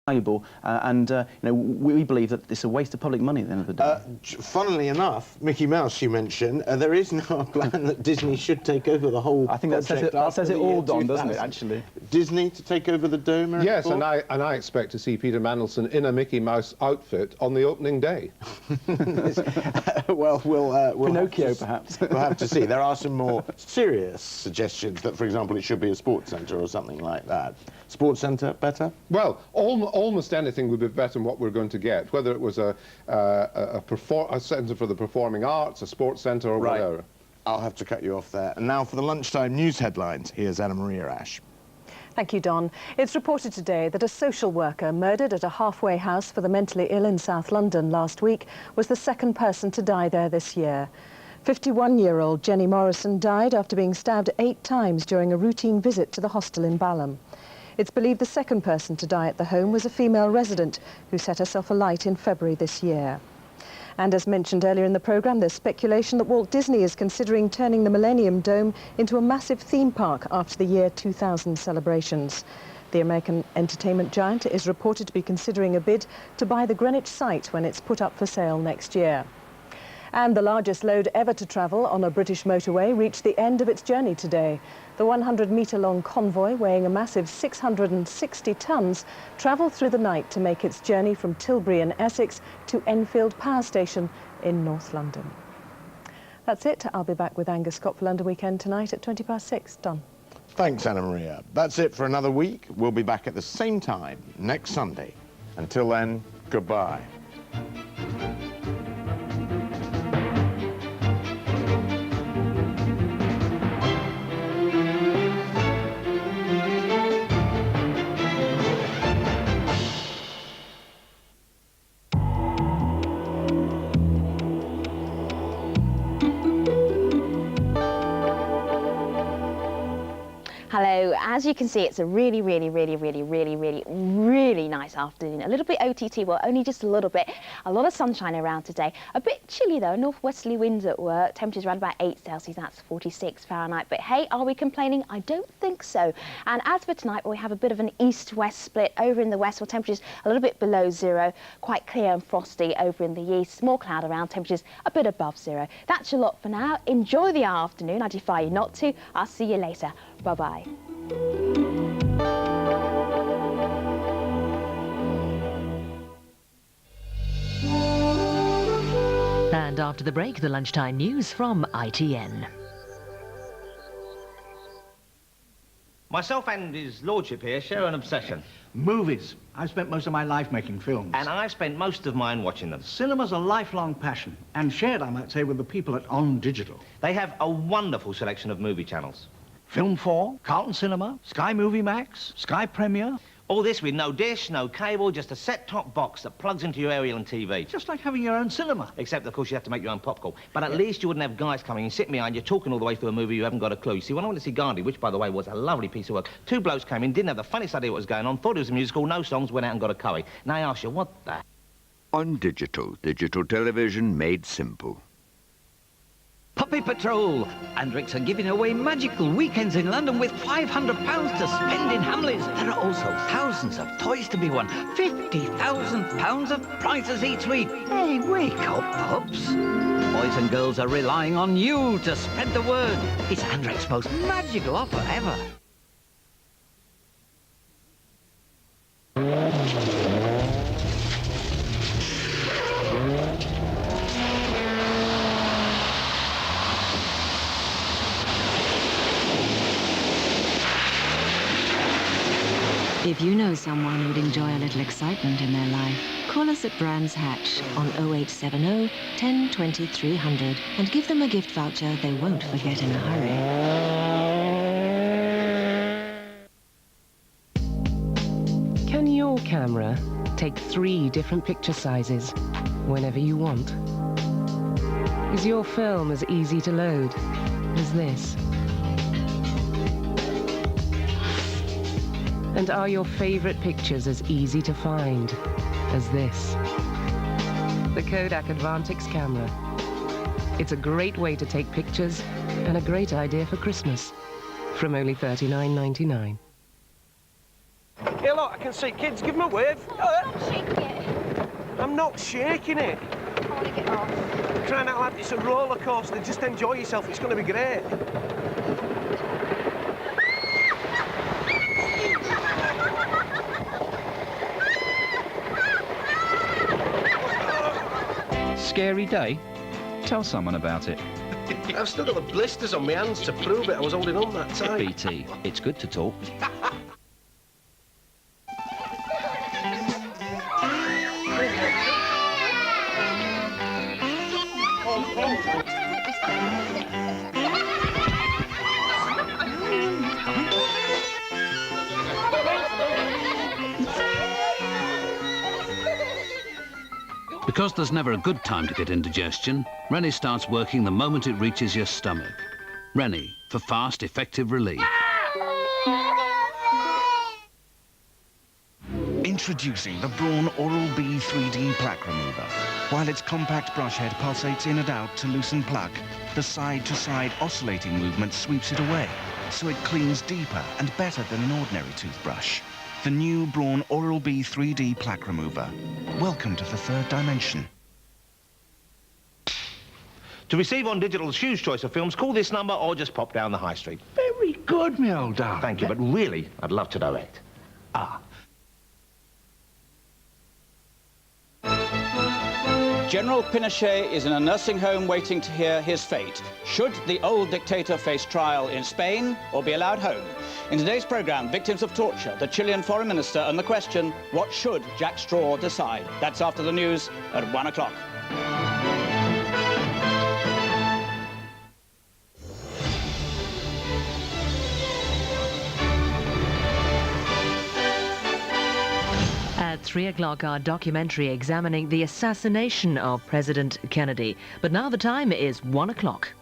valuable, and you know, we believe that it's a waste of public money at the end of the day. Funnily enough, Mickey Mouse, you mentioned, there is now a plan that Disney should take over the whole. I think that says it all, Don, doesn't it? Actually, Disney to take over the Dome. Yes, and I expect to see Peter Mandelson in a Mickey Mouse outfit on the opening day. Well, we'll Pinocchio, perhaps. We'll have to see. There are some more serious suggestions that, for example, it should be a sports centre or something like that. Sports centre better? Well, almost anything would be better than what we're going to get, whether it was a centre for the performing arts, a sports centre, or whatever. I'll have to cut you off there. And now for the lunchtime news headlines. Here's Anna Maria Ash. Thank you, Don. It's reported today that a social worker murdered at a halfway house for the mentally ill in South London last week was the second person to die there this year. 51-year-old Jenny Morrison died after being stabbed 8 times during a routine visit to the hostel in Balham. It's believed the second person to die at the home was a female resident who set herself alight in February this year. And as mentioned earlier in the programme, there's speculation that Walt Disney is considering turning the Millennium Dome into a massive theme park after the year 2000 celebrations. The American entertainment giant is reported to be considering a bid to buy the Greenwich site when it's put up for sale next year. And the largest load ever to travel on a British motorway reached the end of its journey today. The 100-metre-long convoy, weighing a massive 660 tonnes, travelled through the night to make its journey from Tilbury in Essex to Enfield Power Station in North London. That's it. I'll be back with Angus Scott for London Weekend tonight at 6:20. Done. Thanks, Anna Maria. That's it for another week. We'll be back at the same time next Sunday. Until then, goodbye. Hello, as you can see, it's a really nice afternoon. A little bit OTT, well, only just a little bit. A lot of sunshine around today. A bit chilly though, northwesterly winds at work. Temperatures around about 8 Celsius, that's 46 Fahrenheit. But hey, are we complaining? I don't think so. And as for tonight, we have a bit of an east-west split. Over in the west, well, temperatures a little bit below 0. Quite clear and frosty over in the east. Small cloud around, temperatures a bit above 0. That's your lot for now. Enjoy the afternoon. I defy you not to. I'll see you later. Bye-bye. And after the break, the lunchtime news from ITN. Myself and his lordship here share an obsession. Movies. I've spent most of my life making films. And I've spent most of mine watching them. Cinema's a lifelong passion, and shared, I might say, with the people at On Digital. They have a wonderful selection of movie channels. Film 4, Carlton Cinema, Sky Movie Max, Sky Premier. All this with no dish, no cable, just a set-top box that plugs into your aerial and TV. Just like having your own cinema. Except, of course, you have to make your own popcorn. But at least you wouldn't have guys coming and sitting behind you talking all the way through a movie you haven't got a clue. You see, when I went to see Gandhi, which, by the way, was a lovely piece of work, 2 blokes came in, didn't have the funniest idea what was going on, thought it was a musical, no songs, went out and got a curry. Now I ask you, what the... On Digital television made simple. Puppy Patrol! Andrex are giving away magical weekends in London with £500 to spend in Hamleys. There are also thousands of toys to be won. £50,000 of prizes each week. Hey, wake up, pups. Boys and girls are relying on you to spread the word. It's Andrex's most magical offer ever. If you know someone who'd enjoy a little excitement in their life, call us at Brands Hatch on 0870 10 20 300 and give them a gift voucher they won't forget in a hurry. Can your camera take 3 different picture sizes whenever you want? Is your film as easy to load as this? And are your favorite pictures as easy to find as this? The Kodak Advantix camera. It's a great way to take pictures and a great idea for Christmas from only $39.99. Hey, look, I can see kids. Give them a wave. Stop shaking it. I'm not shaking it. I want to get off. Try and act like it's a roller coaster. Just enjoy yourself. It's going to be great. Scary day? Tell someone about it. I've still got the blisters on my hands to prove it. I was holding on that tight. BT, it's good to talk. Because there's never a good time to get indigestion, Rennie starts working the moment it reaches your stomach. Rennie, for fast, effective relief. Introducing the Braun Oral-B 3D plaque remover. While its compact brush head pulsates in and out to loosen plaque, the side-to-side oscillating movement sweeps it away, so it cleans deeper and better than an ordinary toothbrush. The new Braun Oral-B 3D plaque remover. Welcome to the third dimension. To receive on Digital's huge choice of films, call this number or just pop down the high street. Very good, me old darling. Thank you, but really, I'd love to direct. General Pinochet is in a nursing home waiting to hear his fate. Should the old dictator face trial in Spain or be allowed home? In today's programme, victims of torture, the Chilean foreign minister, and the question, what should Jack Straw decide? That's after the news at 1 o'clock. At 3 o'clock, our documentary examining the assassination of President Kennedy. But now the time is 1 o'clock.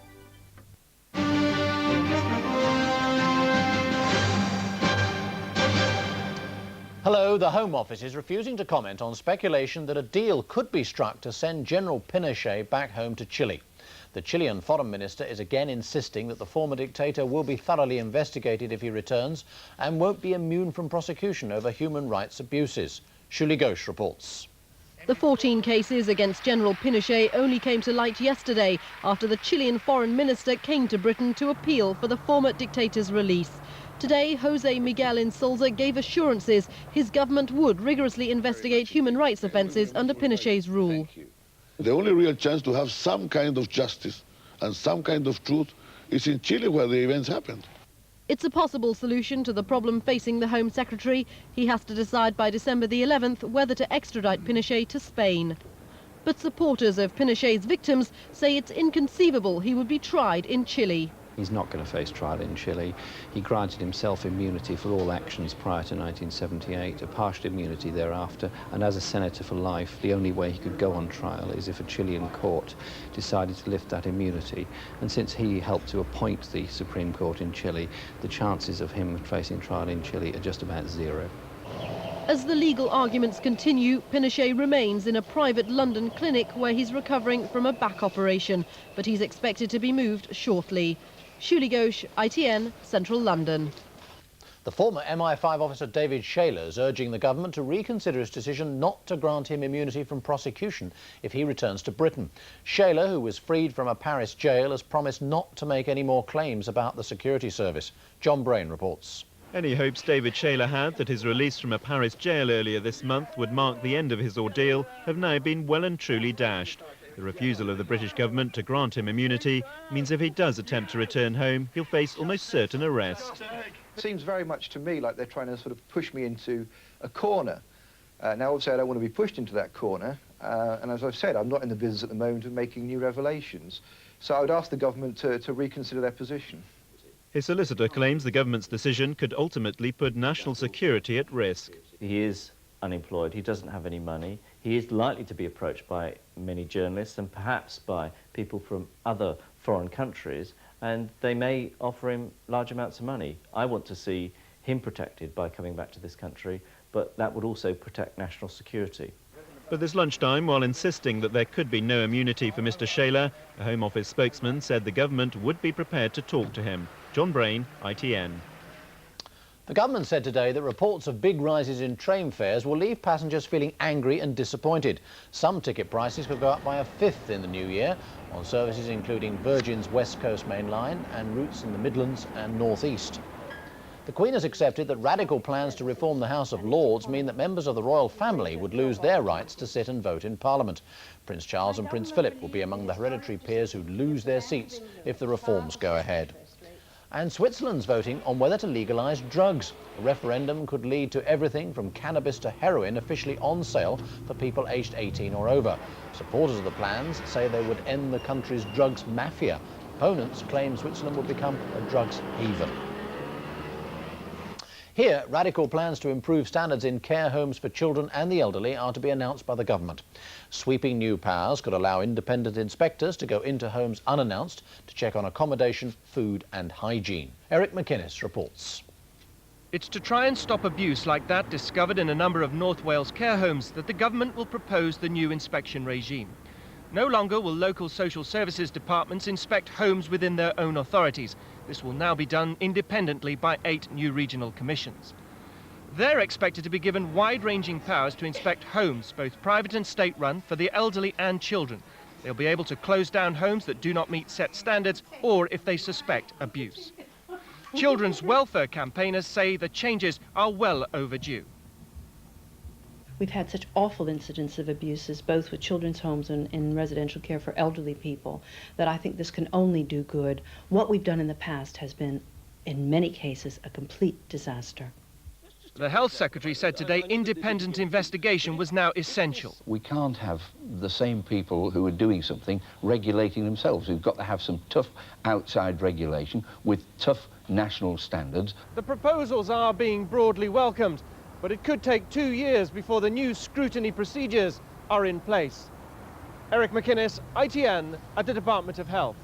Hello, the Home Office is refusing to comment on speculation that a deal could be struck to send General Pinochet back home to Chile. The Chilean foreign minister is again insisting that the former dictator will be thoroughly investigated if he returns and won't be immune from prosecution over human rights abuses. Shuli Ghosh reports. The 14 cases against General Pinochet only came to light yesterday after the Chilean foreign minister came to Britain to appeal for the former dictator's release. Today, Jose Miguel Insulza gave assurances his government would rigorously investigate human rights offences under Pinochet's rule. The only real chance to have some kind of justice and some kind of truth is in Chile, where the events happened. It's a possible solution to the problem facing the Home Secretary. He has to decide by December the 11th whether to extradite Pinochet to Spain. But supporters of Pinochet's victims say it's inconceivable he would be tried in Chile. He's not going to face trial in Chile. He granted himself immunity for all actions prior to 1978, a partial immunity thereafter, and as a senator for life, the only way he could go on trial is if a Chilean court decided to lift that immunity. And since he helped to appoint the Supreme Court in Chile, the chances of him facing trial in Chile are just about zero. As the legal arguments continue, Pinochet remains in a private London clinic where he's recovering from a back operation, but he's expected to be moved shortly. Shuli Ghosh, ITN, Central London. The former MI5 officer David Shayler is urging the government to reconsider its decision not to grant him immunity from prosecution if he returns to Britain. Shayler, who was freed from a Paris jail, has promised not to make any more claims about the security service. John Braun reports. Any hopes David Shayler had that his release from a Paris jail earlier this month would mark the end of his ordeal have now been well and truly dashed. The refusal of the British government to grant him immunity means if he does attempt to return home, he'll face almost certain arrest. It seems very much to me like they're trying to sort of push me into a corner. Now, obviously, I don't want to be pushed into that corner. And as I've said, I'm not in the business at the moment of making new revelations. So I would ask the government to reconsider their position. His solicitor claims the government's decision could ultimately put national security at risk. He is unemployed, he doesn't have any money, he is likely to be approached by many journalists and perhaps by people from other foreign countries, and they may offer him large amounts of money. I want to see him protected by coming back to this country, but that would also protect national security. But this lunchtime, while insisting that there could be no immunity for Mr. Shayler, a Home Office spokesman said the government would be prepared to talk to him. John Braun, ITN. The government said today that reports of big rises in train fares will leave passengers feeling angry and disappointed. Some ticket prices could go up by a fifth in the new year on services including Virgin's West Coast Main Line and routes in the Midlands and North East. The Queen has accepted that radical plans to reform the House of Lords mean that members of the royal family would lose their rights to sit and vote in Parliament. Prince Charles and Prince Philip will be among the hereditary peers who'd lose their seats if the reforms go ahead. And Switzerland's voting on whether to legalise drugs. A referendum could lead to everything from cannabis to heroin officially on sale for people aged 18 or over. Supporters of the plans say they would end the country's drugs mafia. Opponents claim Switzerland would become a drugs haven. Here, radical plans to improve standards in care homes for children and the elderly are to be announced by the government. Sweeping new powers could allow independent inspectors to go into homes unannounced to check on accommodation, food and hygiene. Eric McInnes reports. It's to try and stop abuse like that discovered in a number of North Wales care homes that the government will propose the new inspection regime. No longer will local social services departments inspect homes within their own authorities. This will now be done independently by 8 new regional commissions. They're expected to be given wide-ranging powers to inspect homes, both private and state-run, for the elderly and children. They'll be able to close down homes that do not meet set standards or if they suspect abuse. Children's welfare campaigners say the changes are well overdue. We've had such awful incidents of abuses, both with children's homes and in residential care for elderly people, that I think this can only do good. What we've done in the past has been, in many cases, a complete disaster. The Health Secretary said today independent investigation was now essential. We can't have the same people who are doing something regulating themselves. We've got to have some tough outside regulation with tough national standards. The proposals are being broadly welcomed, but it could take 2 years before the new scrutiny procedures are in place. Eric McInnes, ITN, at the Department of Health.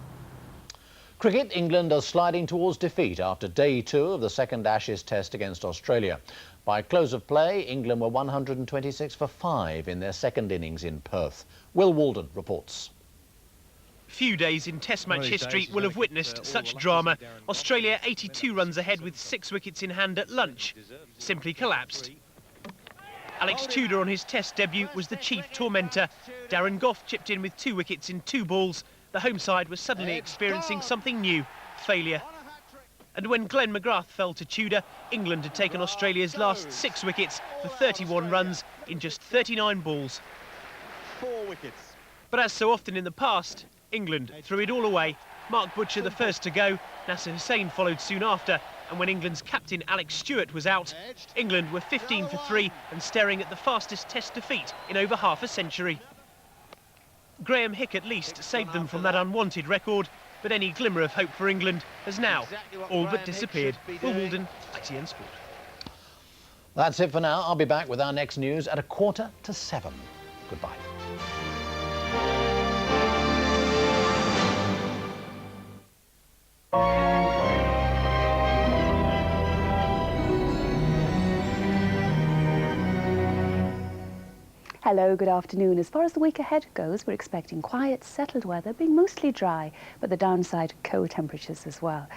Cricket, England are sliding towards defeat after day 2 of the second Ashes test against Australia. By close of play, England were 126 for 5 in their second innings in Perth. Will Walden reports. Few days in Test match history will have witnessed such drama. Australia 82 runs ahead with 6 wickets in hand at lunch. Simply collapsed. Alex Tudor on his Test debut was the chief tormentor. Darren Gough chipped in with 2 wickets in 2 balls. The home side was suddenly experiencing something new, failure. And when Glenn McGrath fell to Tudor, England had taken Australia's last 6 wickets for 31 runs in just 39 balls. 4 wickets. But as so often in the past, England threw it all away. Mark Butcher the first to go, Nasser Hussain followed soon after, and when England's captain Alex Stewart was out, England were 15 for 3 and staring at the fastest Test defeat in over half a century. Graham Hick at least saved them from that unwanted record, but any glimmer of hope for England has now all but disappeared. Will Walden, ITN Sport. That's it for now. I'll be back with our next news at 6:45. Goodbye. Hello, good afternoon. As far as the week ahead goes, we're expecting quiet, settled weather, being mostly dry, but the downside, cold temperatures as well.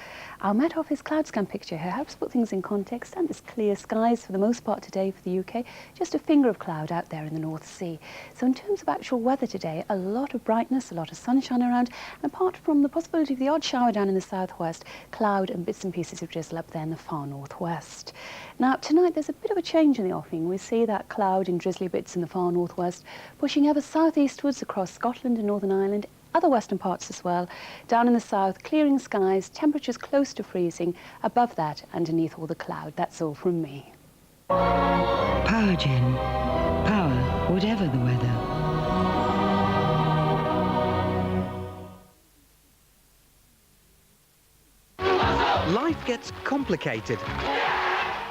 Our Met Office cloud scan picture here helps put things in context, and it's clear skies for the most part today for the UK, just a finger of cloud out there in the North Sea. So in terms of actual weather today, a lot of brightness, a lot of sunshine around, and apart from the possibility of the odd shower down in the southwest, cloud and bits and pieces of drizzle up there in the far northwest. Now, tonight there's a bit of a change in the offing. We see that cloud and drizzly bits in the far northwest, pushing ever southeastwards across Scotland and Northern Ireland, other western parts as well. Down in the south, clearing skies, temperatures close to freezing. Above that, underneath all the cloud. That's all from me. Power Gen. Power, whatever the weather. Life gets complicated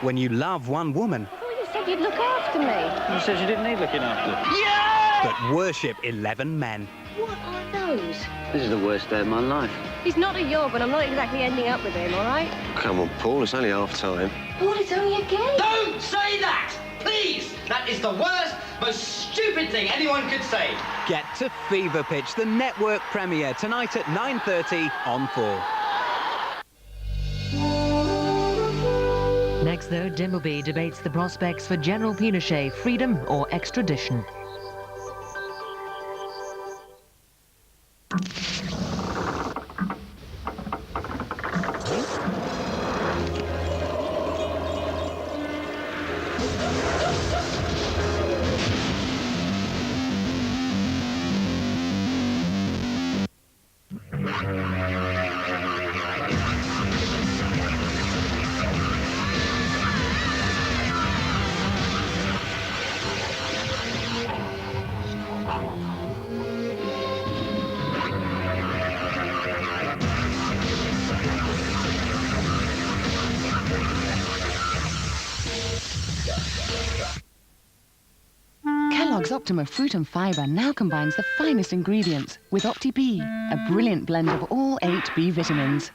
when you love one woman. Oh, you said you'd look after me. You said you didn't need looking after. Yeah! But worship 11 men. What are those? This is the worst day of my life. He's not a yob, and I'm not exactly ending up with him, all right? Come on, Paul, it's only half time. Paul, it's only a game. Don't say that! Please! That is the worst, most stupid thing anyone could say. Get to Fever Pitch, the network premiere, tonight at 9:30 on 4. Next Next, though, Dimbleby debates the prospects for General Pinochet, freedom or extradition. Kellogg's Optima Fruit and Fibre now combines the finest ingredients with Opti-B, a brilliant blend of all 8 B vitamins.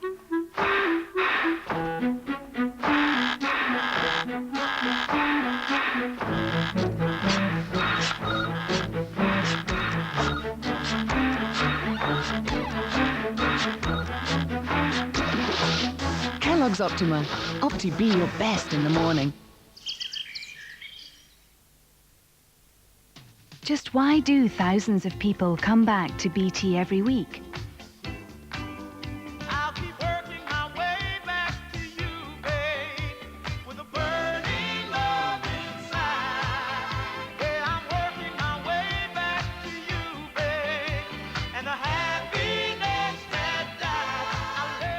Kellogg's Optima. Opti-B, your best in the morning. Just why do thousands of people come back to BT every week?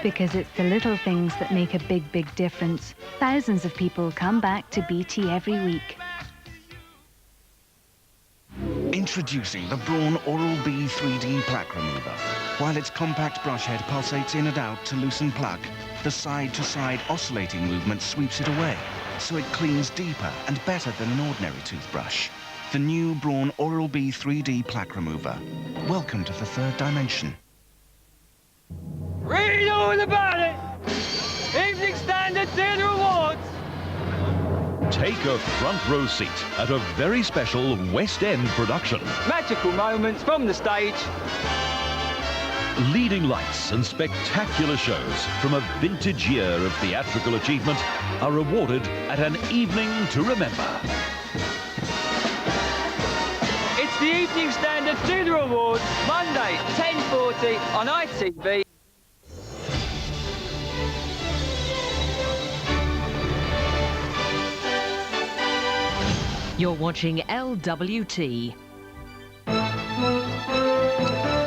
Because it's the little things that make a big, big difference. Thousands of people come back to BT every week. Introducing the Braun Oral-B 3D plaque remover. While its compact brush head pulsates in and out to loosen plaque, the side-to-side oscillating movement sweeps it away, so it cleans deeper and better than an ordinary toothbrush. The new Braun Oral-B 3D plaque remover. Welcome to the third dimension. Read all about it! Evening Standard Theatre Awards! Take a front row seat at a very special West End production. Magical moments from the stage. Leading lights and spectacular shows from a vintage year of theatrical achievement are awarded at an evening to remember. It's the Evening Standard Theatre Awards, Monday, 10:40 on ITV. You're watching LWT.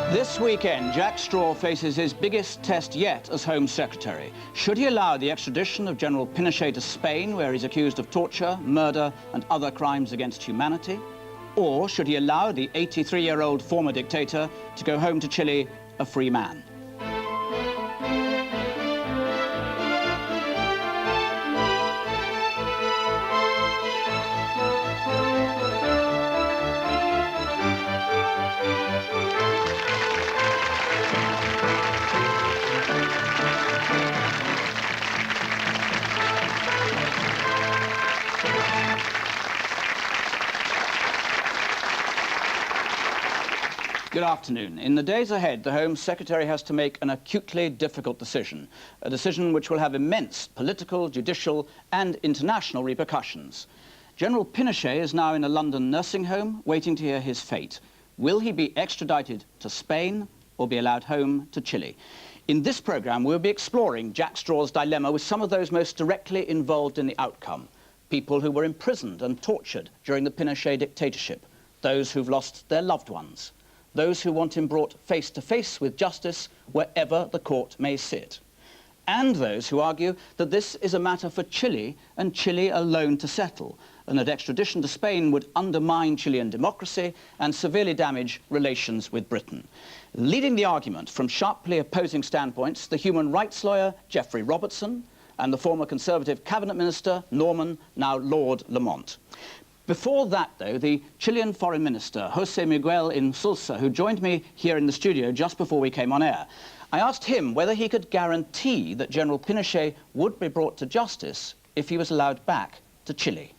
This weekend, Jack Straw faces his biggest test yet as Home Secretary. Should he allow the extradition of General Pinochet to Spain, where he's accused of torture, murder and other crimes against humanity? Or should he allow the 83-year-old former dictator to go home to Chile a free man? Good afternoon. In the days ahead, the Home Secretary has to make an acutely difficult decision, a decision which will have immense political, judicial and international repercussions. General Pinochet is now in a London nursing home, waiting to hear his fate. Will he be extradited to Spain or be allowed home to Chile? In this programme, we'll be exploring Jack Straw's dilemma with some of those most directly involved in the outcome. People who were imprisoned and tortured during the Pinochet dictatorship, those who've lost their loved ones, those who want him brought face to face with justice wherever the court may sit, and those who argue that this is a matter for Chile and Chile alone to settle, and that extradition to Spain would undermine Chilean democracy and severely damage relations with Britain. Leading the argument from sharply opposing standpoints, the human rights lawyer Geoffrey Robertson and the former Conservative cabinet minister, Norman, now Lord Lamont. Before that, though, the Chilean Foreign Minister, José Miguel Insulza, who joined me here in the studio just before we came on air, I asked him whether he could guarantee that General Pinochet would be brought to justice if he was allowed back to Chile.